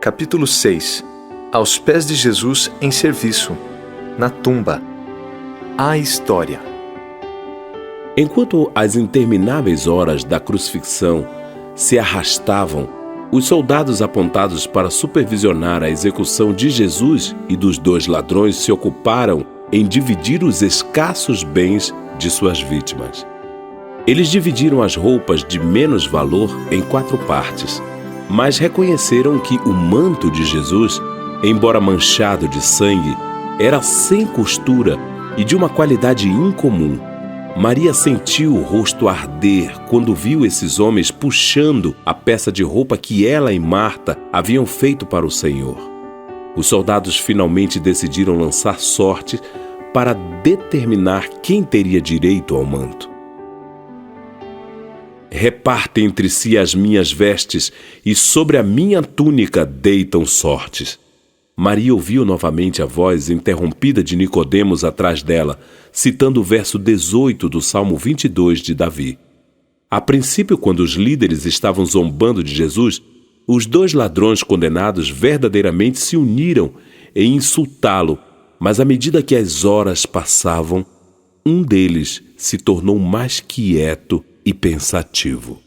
Capítulo 6. Aos pés de Jesus em serviço. Na tumba. A história. Enquanto as intermináveis horas da crucifixão se arrastavam, os soldados apontados para supervisionar a execução de Jesus e dos 2 ladrões se ocuparam em dividir os escassos bens de suas vítimas. Eles dividiram as roupas de menos valor em 4 partes, mas reconheceram que o manto de Jesus, embora manchado de sangue, era sem costura e de uma qualidade incomum. Maria sentiu o rosto arder quando viu esses homens puxando a peça de roupa que ela e Marta haviam feito para o Senhor. Os soldados finalmente decidiram lançar sorte para determinar quem teria direito ao manto. Repartem entre si as minhas vestes e sobre a minha túnica deitam sortes. Maria ouviu novamente a voz interrompida de Nicodemos atrás dela, citando o verso 18 do Salmo 22 de Davi. A princípio, quando os líderes estavam zombando de Jesus, os 2 ladrões condenados verdadeiramente se uniram em insultá-lo, mas à medida que as horas passavam, um deles se tornou mais quieto e pensativo.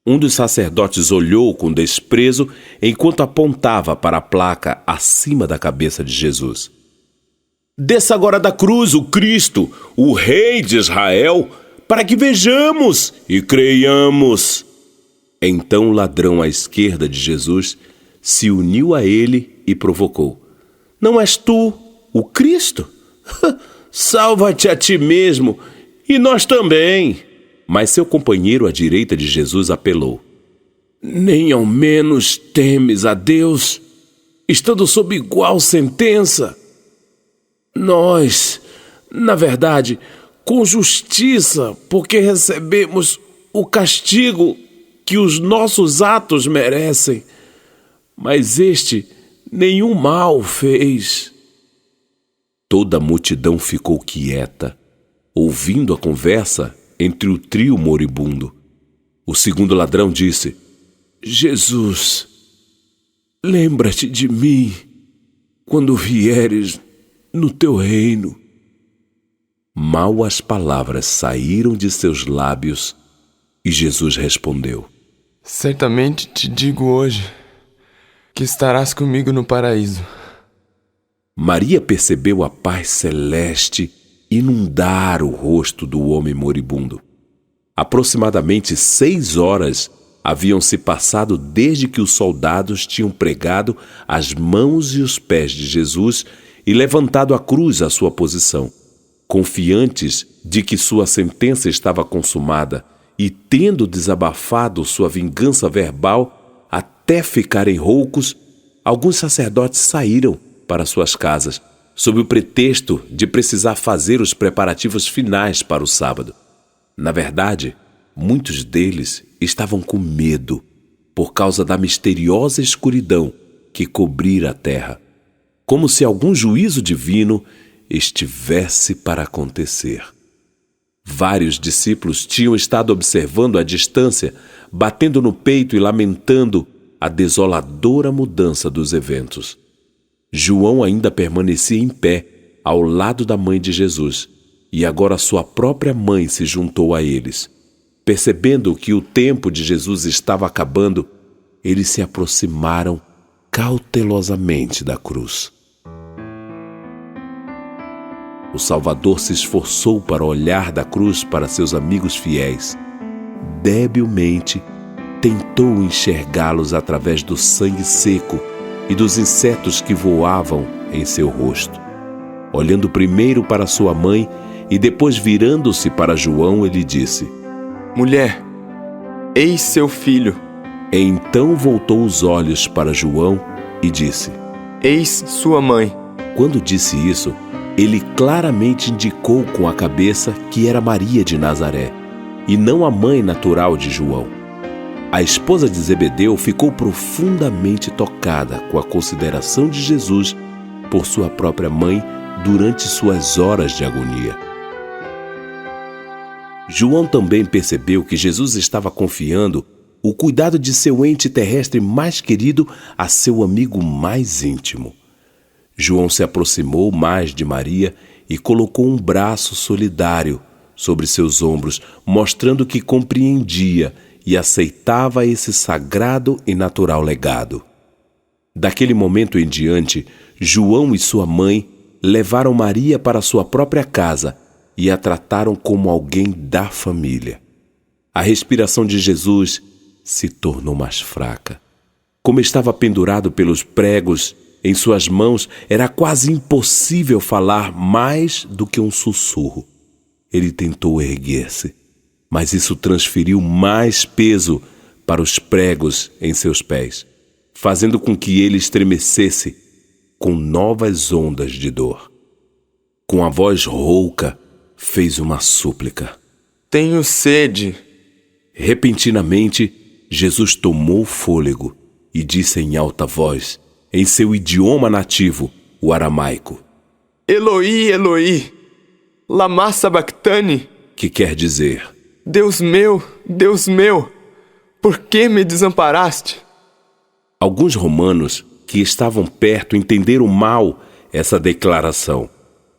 Um dos sacerdotes olhou com desprezo enquanto apontava para a placa acima da cabeça de Jesus. Desça agora da cruz o Cristo, o Rei de Israel, para que vejamos e creiamos. Então o ladrão à esquerda de Jesus se uniu a ele e provocou. Não és tu o Cristo? Salva-te a ti mesmo e nós também. Mas seu companheiro à direita de Jesus apelou. Nem ao menos temes a Deus, estando sob igual sentença? Nós, na verdade, com justiça, porque recebemos o castigo que os nossos atos merecem, mas este nenhum mal fez. Toda a multidão ficou quieta, ouvindo a conversa entre o trio moribundo. O segundo ladrão disse: Jesus, lembra-te de mim quando vieres no teu reino. Mal as palavras saíram de seus lábios e Jesus respondeu: Certamente te digo hoje que estarás comigo no paraíso. Maria percebeu a paz celeste inundar o rosto do homem moribundo. Aproximadamente 6 horas haviam se passado desde que os soldados tinham pregado as mãos e os pés de Jesus e levantado a cruz à sua posição. Confiantes de que sua sentença estava consumada e tendo desabafado sua vingança verbal até ficarem roucos, alguns sacerdotes saíram para suas casas, sob o pretexto de precisar fazer os preparativos finais para o sábado. Na verdade, muitos deles estavam com medo por causa da misteriosa escuridão que cobrira a terra, como se algum juízo divino estivesse para acontecer. Vários discípulos tinham estado observando à distância, batendo no peito e lamentando a desoladora mudança dos eventos. João ainda permanecia em pé, ao lado da mãe de Jesus, e agora sua própria mãe se juntou a eles. Percebendo que o tempo de Jesus estava acabando, eles se aproximaram cautelosamente da cruz. O Salvador se esforçou para olhar da cruz para seus amigos fiéis. Debilmente, tentou enxergá-los através do sangue seco e dos insetos que voavam em seu rosto. Olhando primeiro para sua mãe e depois virando-se para João, ele disse: Mulher, eis seu filho. Então voltou os olhos para João e disse: Eis sua mãe. Quando disse isso, ele claramente indicou com a cabeça que era Maria de Nazaré, e não a mãe natural de João. A esposa de Zebedeu ficou profundamente tocada com a consideração de Jesus por sua própria mãe durante suas horas de agonia. João também percebeu que Jesus estava confiando o cuidado de seu ente terrestre mais querido a seu amigo mais íntimo. João se aproximou mais de Maria e colocou um braço solidário sobre seus ombros, mostrando que compreendia e aceitava esse sagrado e natural legado. Daquele momento em diante, João e sua mãe levaram Maria para sua própria casa e a trataram como alguém da família. A respiração de Jesus se tornou mais fraca. Como estava pendurado pelos pregos em suas mãos, era quase impossível falar mais do que um sussurro. Ele tentou erguer-se, mas isso transferiu mais peso para os pregos em seus pés, fazendo com que ele estremecesse com novas ondas de dor. Com a voz rouca, fez uma súplica. Tenho sede. Repentinamente, Jesus tomou fôlego e disse em alta voz, em seu idioma nativo, o aramaico: Eloi, Eloi, lama sabachthani, que quer dizer: Deus meu, por que me desamparaste? Alguns romanos que estavam perto entenderam mal essa declaração.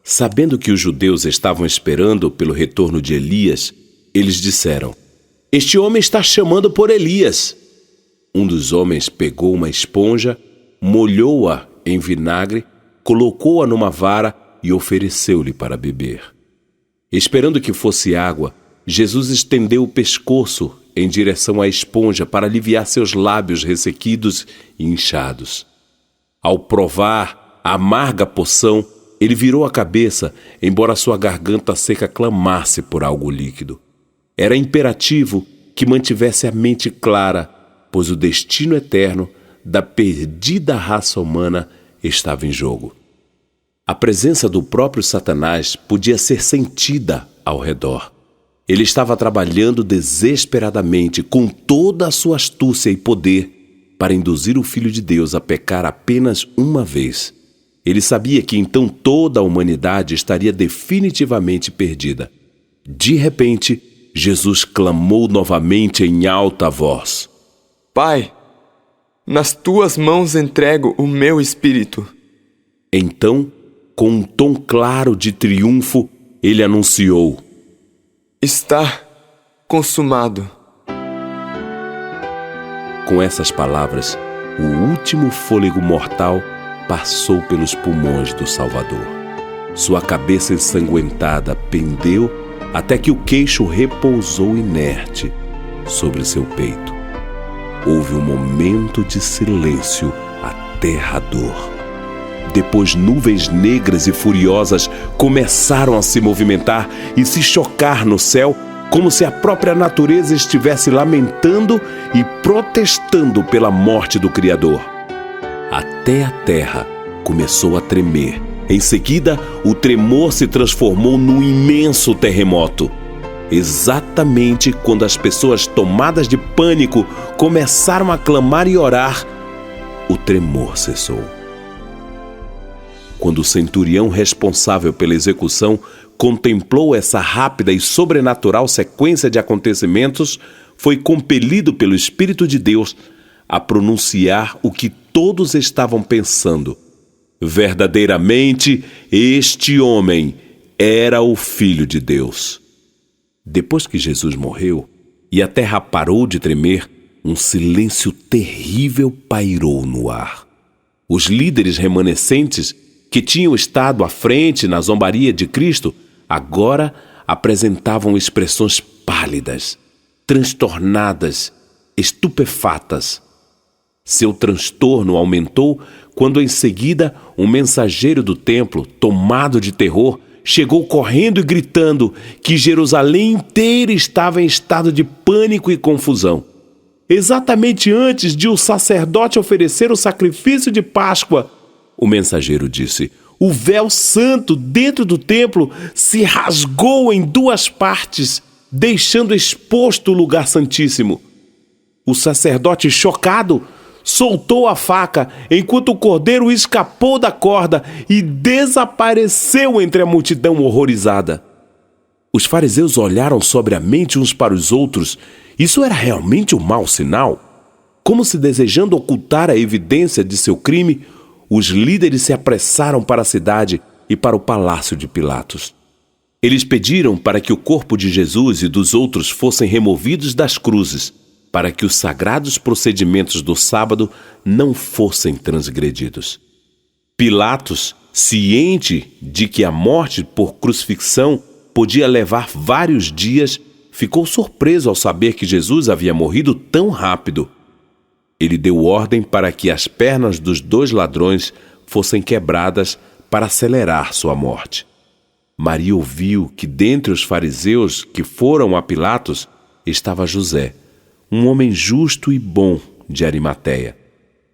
Sabendo que os judeus estavam esperando pelo retorno de Elias, eles disseram: Este homem está chamando por Elias. Um dos homens pegou uma esponja, molhou-a em vinagre, colocou-a numa vara e ofereceu-lhe para beber. Esperando que fosse água, Jesus estendeu o pescoço em direção à esponja para aliviar seus lábios ressequidos e inchados. Ao provar a amarga poção, ele virou a cabeça, embora sua garganta seca clamasse por algo líquido. Era imperativo que mantivesse a mente clara, pois o destino eterno da perdida raça humana estava em jogo. A presença do próprio Satanás podia ser sentida ao redor. Ele estava trabalhando desesperadamente, com toda a sua astúcia e poder, para induzir o Filho de Deus a pecar apenas uma vez. Ele sabia que então toda a humanidade estaria definitivamente perdida. De repente, Jesus clamou novamente em alta voz: Pai, nas tuas mãos entrego o meu espírito. Então, com um tom claro de triunfo, ele anunciou: Está consumado. Com essas palavras, o último fôlego mortal passou pelos pulmões do Salvador. Sua cabeça ensanguentada pendeu até que o queixo repousou inerte sobre seu peito. Houve um momento de silêncio aterrador. Depois, nuvens negras e furiosas começaram a se movimentar e se chocar no céu, como se a própria natureza estivesse lamentando e protestando pela morte do Criador. Até a terra começou a tremer. Em seguida, o tremor se transformou num imenso terremoto. Exatamente quando as pessoas tomadas de pânico começaram a clamar e orar, o tremor cessou. Quando o centurião responsável pela execução contemplou essa rápida e sobrenatural sequência de acontecimentos, foi compelido pelo Espírito de Deus a pronunciar o que todos estavam pensando: verdadeiramente, este homem era o Filho de Deus. Depois que Jesus morreu e a terra parou de tremer, um silêncio terrível pairou no ar. Os líderes remanescentes que tinham estado à frente na zombaria de Cristo, agora apresentavam expressões pálidas, transtornadas, estupefatas. Seu transtorno aumentou quando em seguida um mensageiro do templo, tomado de terror, chegou correndo e gritando que Jerusalém inteira estava em estado de pânico e confusão. Exatamente antes de o sacerdote oferecer o sacrifício de Páscoa, o mensageiro disse: o véu santo dentro do templo se rasgou em duas partes, deixando exposto o lugar santíssimo. O sacerdote, chocado, soltou a faca enquanto o cordeiro escapou da corda e desapareceu entre a multidão horrorizada. Os fariseus olharam sobriamente uns para os outros Isso era realmente um mau sinal? Como se desejando ocultar a evidência de seu crime, os líderes se apressaram para a cidade e para o palácio de Pilatos. Eles pediram para que o corpo de Jesus e dos outros fossem removidos das cruzes, para que os sagrados procedimentos do sábado não fossem transgredidos. Pilatos, ciente de que a morte por crucifixão podia levar vários dias, ficou surpreso ao saber que Jesus havia morrido tão rápido. Ele deu ordem para que as pernas dos 2 ladrões fossem quebradas para acelerar sua morte. Maria ouviu que dentre os fariseus que foram a Pilatos estava José, um homem justo e bom de Arimateia.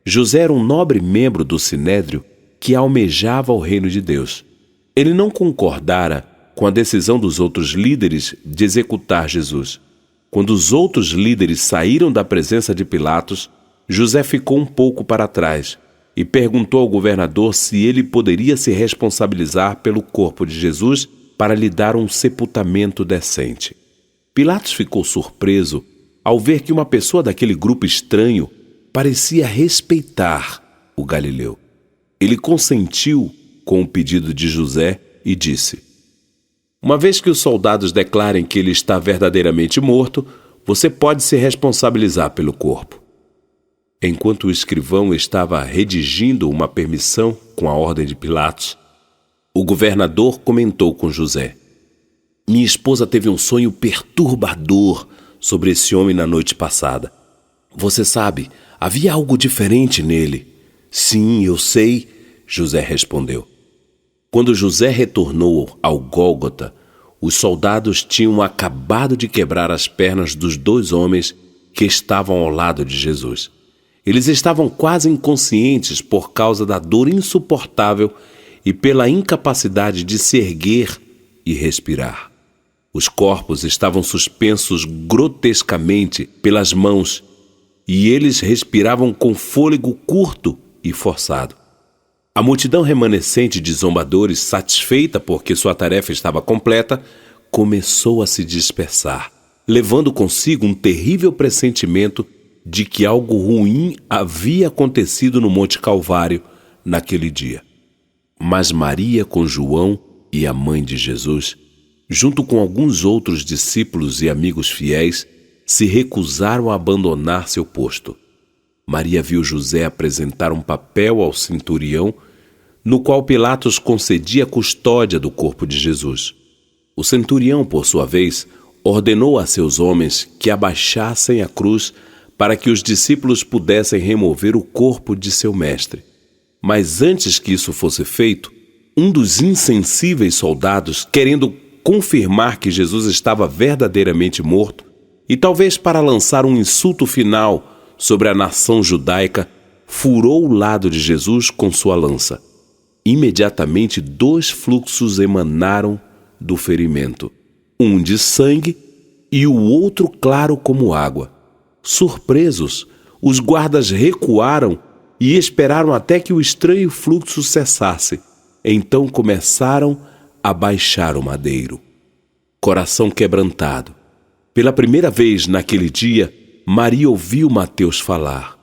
José era um nobre membro do Sinédrio que almejava o reino de Deus. Ele não concordara com a decisão dos outros líderes de executar Jesus. Quando os outros líderes saíram da presença de Pilatos, José ficou um pouco para trás e perguntou ao governador se ele poderia se responsabilizar pelo corpo de Jesus para lhe dar um sepultamento decente. Pilatos ficou surpreso ao ver que uma pessoa daquele grupo estranho parecia respeitar o galileu. Ele consentiu com o pedido de José e disse: "Uma vez que os soldados declarem que ele está verdadeiramente morto, você pode se responsabilizar pelo corpo." Enquanto o escrivão estava redigindo uma permissão com a ordem de Pilatos, o governador comentou com José: "Minha esposa teve um sonho perturbador sobre esse homem na noite passada. Você sabe, havia algo diferente nele." "Sim, eu sei", José respondeu. Quando José retornou ao Gólgota, os soldados tinham acabado de quebrar as pernas dos 2 homens que estavam ao lado de Jesus. Eles estavam quase inconscientes por causa da dor insuportável e pela incapacidade de se erguer e respirar. Os corpos estavam suspensos grotescamente pelas mãos e eles respiravam com fôlego curto e forçado. A multidão remanescente de zombadores, satisfeita porque sua tarefa estava completa, começou a se dispersar, levando consigo um terrível pressentimento de que algo ruim havia acontecido no Monte Calvário naquele dia. Mas Maria com João e a mãe de Jesus, junto com alguns outros discípulos e amigos fiéis, se recusaram a abandonar seu posto. Maria viu José apresentar um papel ao centurião, no qual Pilatos concedia a custódia do corpo de Jesus. O centurião, por sua vez, ordenou a seus homens que abaixassem a cruz para que os discípulos pudessem remover o corpo de seu mestre. Mas antes que isso fosse feito, um dos insensíveis soldados, querendo confirmar que Jesus estava verdadeiramente morto, e talvez para lançar um insulto final sobre a nação judaica, furou o lado de Jesus com sua lança. Imediatamente 2 fluxos emanaram do ferimento, um de sangue e o outro claro como água. Surpresos, os guardas recuaram e esperaram até que o estranho fluxo cessasse. Então começaram a baixar o madeiro. Coração quebrantado. Pela primeira vez naquele dia, Maria ouviu Mateus falar.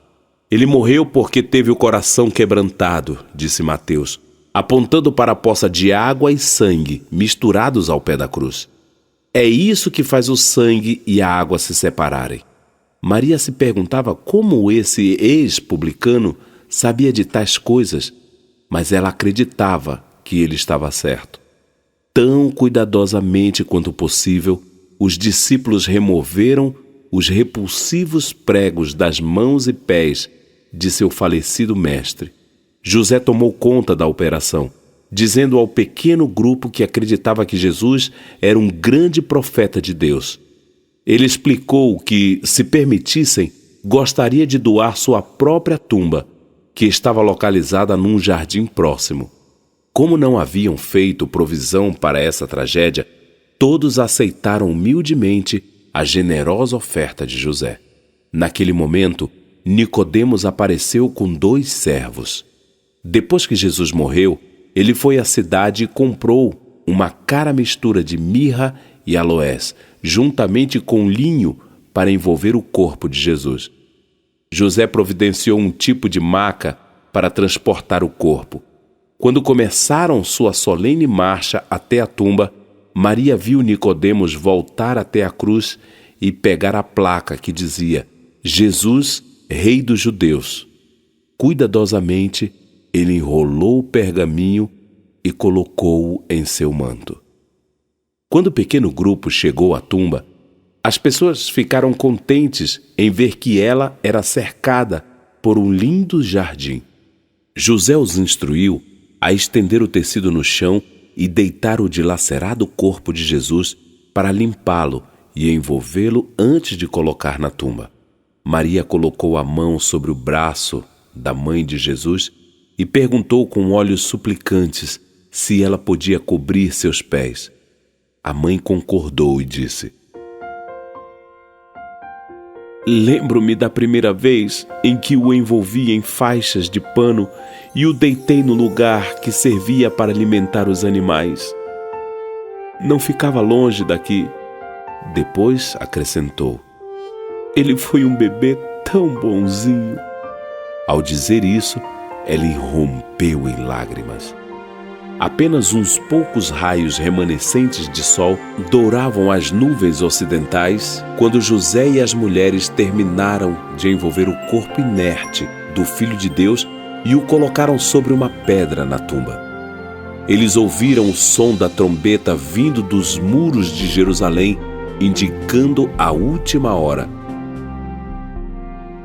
"Ele morreu porque teve o coração quebrantado", disse Mateus, apontando para a poça de água e sangue misturados ao pé da cruz. É isso que faz o sangue e a água se separarem. Maria se perguntava como esse ex-publicano sabia de tais coisas, mas ela acreditava que ele estava certo. Tão cuidadosamente quanto possível, os discípulos removeram os repulsivos pregos das mãos e pés de seu falecido mestre. José tomou conta da operação, dizendo ao pequeno grupo que acreditava que Jesus era um grande profeta de Deus. Ele explicou que, se permitissem, gostaria de doar sua própria tumba, que estava localizada num jardim próximo. Como não haviam feito provisão para essa tragédia, todos aceitaram humildemente a generosa oferta de José. Naquele momento, Nicodemos apareceu com 2 servos. Depois que Jesus morreu, ele foi à cidade e comprou uma cara mistura de mirra e aloés, juntamente com linho, para envolver o corpo de Jesus. José providenciou um tipo de maca para transportar o corpo. Quando começaram sua solene marcha até a tumba, Maria viu Nicodemos voltar até a cruz e pegar a placa que dizia: Jesus, Rei dos Judeus. Cuidadosamente, ele enrolou o pergaminho e colocou-o em seu manto. Quando o pequeno grupo chegou à tumba, as pessoas ficaram contentes em ver que ela era cercada por um lindo jardim. José os instruiu a estender o tecido no chão e deitar o dilacerado corpo de Jesus para limpá-lo e envolvê-lo antes de colocar na tumba. Maria colocou a mão sobre o braço da mãe de Jesus e perguntou com olhos suplicantes se ela podia cobrir seus pés. A mãe concordou e disse: Lembro-me da primeira vez em que o envolvi em faixas de pano e o deitei no lugar que servia para alimentar os animais. Não ficava longe daqui. Depois acrescentou: Ele foi um bebê tão bonzinho. Ao dizer isso, ela irrompeu em lágrimas. Apenas uns poucos raios remanescentes de sol douravam as nuvens ocidentais quando José e as mulheres terminaram de envolver o corpo inerte do Filho de Deus e o colocaram sobre uma pedra na tumba. Eles ouviram o som da trombeta vindo dos muros de Jerusalém, indicando a última hora.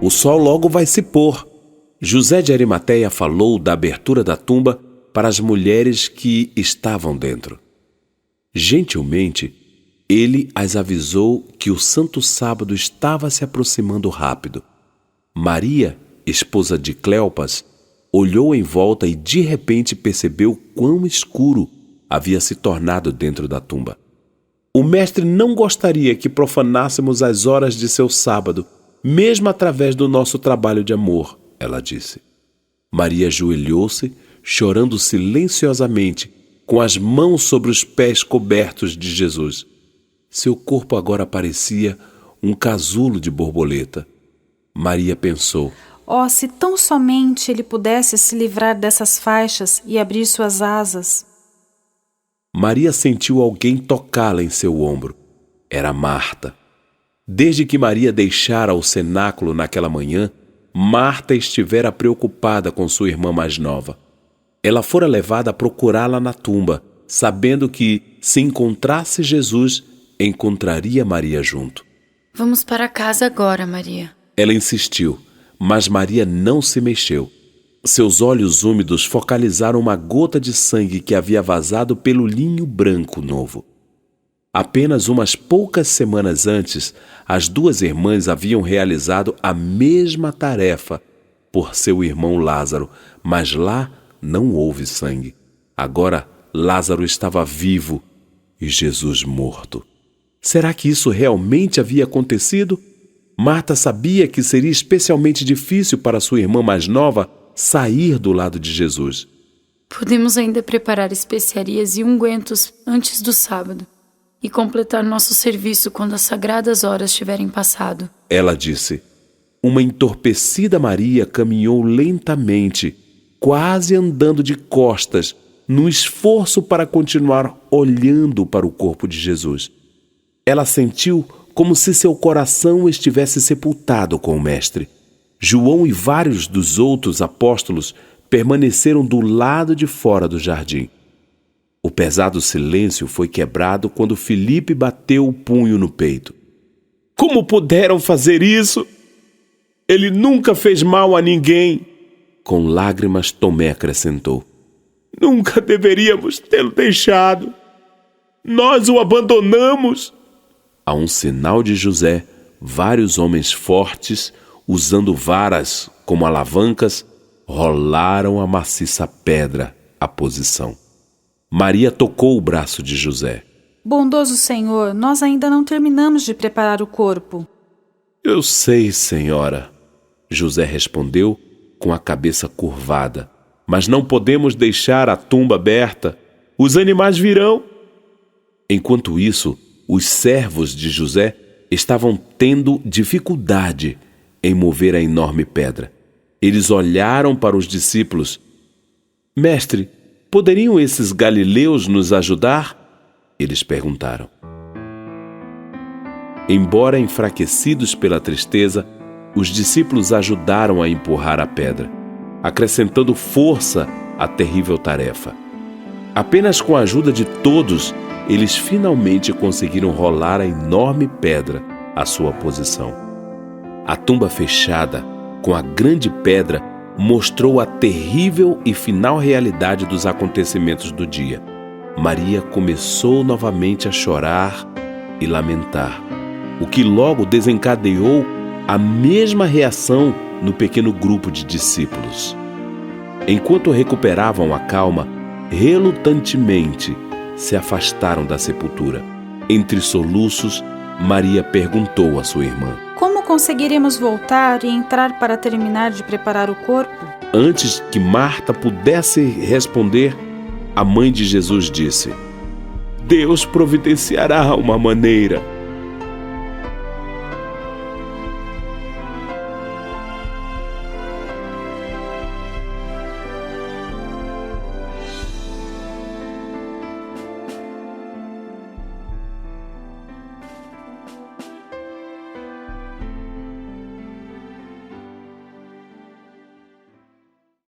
O sol logo vai se pôr. José de Arimateia falou da abertura da tumba para as mulheres que estavam dentro. Gentilmente, ele as avisou que o Santo Sábado estava se aproximando rápido. Maria, esposa de Cleopas, olhou em volta e de repente percebeu quão escuro havia se tornado dentro da tumba. O mestre não gostaria que profanássemos as horas de seu sábado, mesmo através do nosso trabalho de amor, ela disse. Maria ajoelhou-se, chorando silenciosamente, com as mãos sobre os pés cobertos de Jesus. Seu corpo agora parecia um casulo de borboleta. Maria pensou: Oh, se tão somente ele pudesse se livrar dessas faixas e abrir suas asas. Maria sentiu alguém tocá-la em seu ombro. Era Marta. Desde que Maria deixara o cenáculo naquela manhã, Marta estivera preocupada com sua irmã mais nova. Ela fora levada a procurá-la na tumba, sabendo que, se encontrasse Jesus, encontraria Maria junto. Vamos para casa agora, Maria. Ela insistiu, mas Maria não se mexeu. Seus olhos úmidos focalizaram uma gota de sangue que havia vazado pelo linho branco novo. Apenas umas poucas semanas antes, as duas irmãs haviam realizado a mesma tarefa por seu irmão Lázaro, mas lá não houve sangue. Agora Lázaro estava vivo e Jesus morto. Será que isso realmente havia acontecido? Marta sabia que seria especialmente difícil para sua irmã mais nova sair do lado de Jesus. Podemos ainda preparar especiarias e ungüentos antes do sábado e completar nosso serviço quando as sagradas horas tiverem passado, ela disse. Uma entorpecida Maria caminhou lentamente, quase andando de costas, no esforço para continuar olhando para o corpo de Jesus. Ela sentiu como se seu coração estivesse sepultado com o Mestre. João e vários dos outros apóstolos permaneceram do lado de fora do jardim. O pesado silêncio foi quebrado quando Filipe bateu o punho no peito. Como puderam fazer isso? Ele nunca fez mal a ninguém. Com lágrimas, Tomé acrescentou: Nunca deveríamos tê-lo deixado. Nós o abandonamos. A um sinal de José, vários homens fortes, usando varas como alavancas, rolaram a maciça pedra à posição. Maria tocou o braço de José. Bondoso Senhor, nós ainda não terminamos de preparar o corpo. Eu sei, senhora, José respondeu com a cabeça curvada. Mas não podemos deixar a tumba aberta. Os animais virão. Enquanto isso, os servos de José estavam tendo dificuldade em mover a enorme pedra. Eles olharam para os discípulos. Mestre, poderiam esses galileus nos ajudar? Eles perguntaram. Embora enfraquecidos pela tristeza, os discípulos ajudaram a empurrar a pedra, acrescentando força à terrível tarefa. Apenas com a ajuda de todos, eles finalmente conseguiram rolar a enorme pedra à sua posição. A tumba fechada, com a grande pedra, mostrou a terrível e final realidade dos acontecimentos do dia. Maria começou novamente a chorar e lamentar, o que logo desencadeou a mesma reação no pequeno grupo de discípulos. Enquanto recuperavam a calma, relutantemente se afastaram da sepultura. Entre soluços, Maria perguntou à sua irmã: Como conseguiremos voltar e entrar para terminar de preparar o corpo? Antes que Marta pudesse responder, a mãe de Jesus disse: Deus providenciará uma maneira.